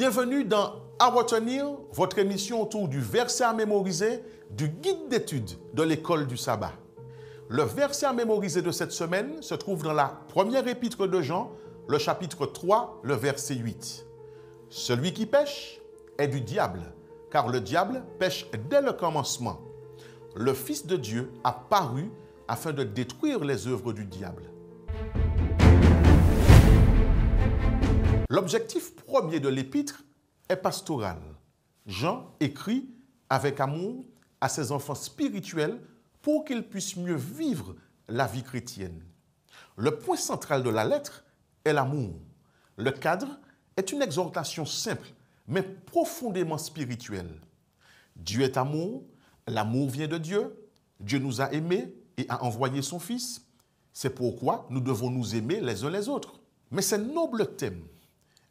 Bienvenue dans À retenir, votre émission autour du verset à mémoriser du guide d'études de l'école du sabbat. Le verset à mémoriser de cette semaine se trouve dans la première épître de Jean, le chapitre 3, le verset 8. Celui qui pêche est du diable, car le diable pêche dès le commencement. Le Fils de Dieu a paru afin de détruire les œuvres du diable. L'objectif premier de l'épître est pastoral. Jean écrit avec amour à ses enfants spirituels pour qu'ils puissent mieux vivre la vie chrétienne. Le point central de la lettre est l'amour. Le cadre est une exhortation simple, mais profondément spirituelle. Dieu est amour, l'amour vient de Dieu, Dieu nous a aimés et a envoyé son Fils. C'est pourquoi nous devons nous aimer les uns les autres. Mais ces nobles thèmes,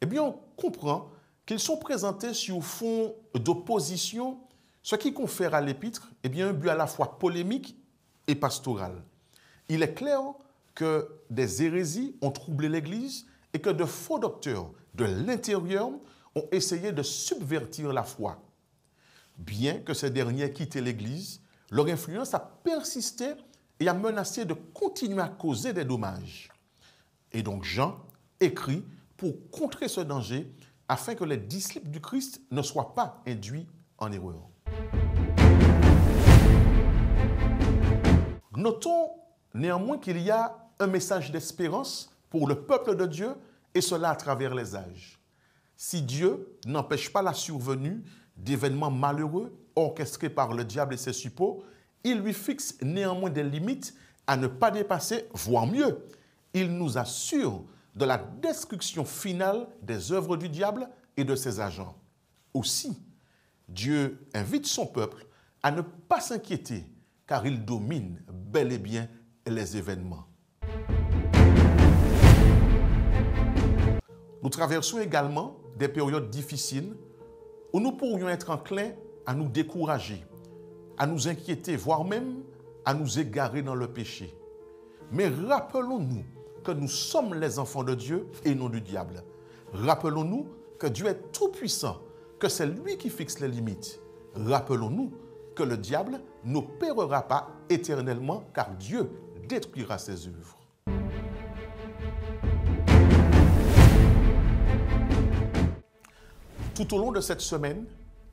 eh bien, on comprend qu'ils sont présentés sur fond d'opposition, ce qui confère à l'épître un but à la fois polémique et pastoral. Il est clair que des hérésies ont troublé l'Église et que de faux docteurs de l'intérieur ont essayé de subvertir la foi. Bien que ces derniers aient quitté l'Église, leur influence a persisté et a menacé de continuer à causer des dommages. Et donc Jean écrit pour contrer ce danger afin que les disciples du Christ ne soient pas induits en erreur. Notons néanmoins qu'il y a un message d'espérance pour le peuple de Dieu et cela à travers les âges. Si Dieu n'empêche pas la survenue d'événements malheureux orchestrés par le diable et ses suppôts, il lui fixe néanmoins des limites à ne pas dépasser, voire mieux, il nous assure de la destruction finale des œuvres du diable et de ses agents. Aussi, Dieu invite son peuple à ne pas s'inquiéter, car il domine bel et bien les événements. Nous traversons également des périodes difficiles où nous pourrions être enclins à nous décourager, à nous inquiéter, voire même à nous égarer dans le péché. Mais rappelons-nous que nous sommes les enfants de Dieu et non du diable. Rappelons-nous que Dieu est tout-puissant, que c'est lui qui fixe les limites. Rappelons-nous que le diable n'opérera pas éternellement car Dieu détruira ses œuvres. Tout au long de cette semaine,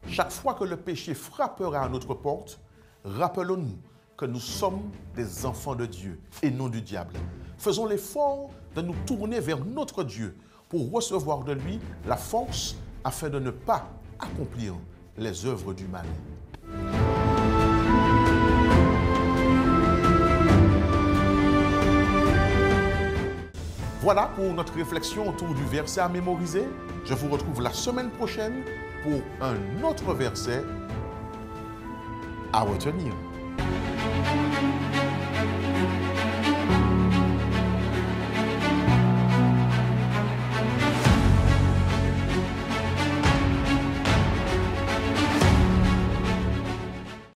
chaque fois que le péché frappera à notre porte, rappelons-nous que nous sommes des enfants de Dieu et non du diable. Faisons l'effort de nous tourner vers notre Dieu pour recevoir de lui la force afin de ne pas accomplir les œuvres du mal. Voilà pour notre réflexion autour du verset à mémoriser. Je vous retrouve la semaine prochaine pour un autre verset à retenir.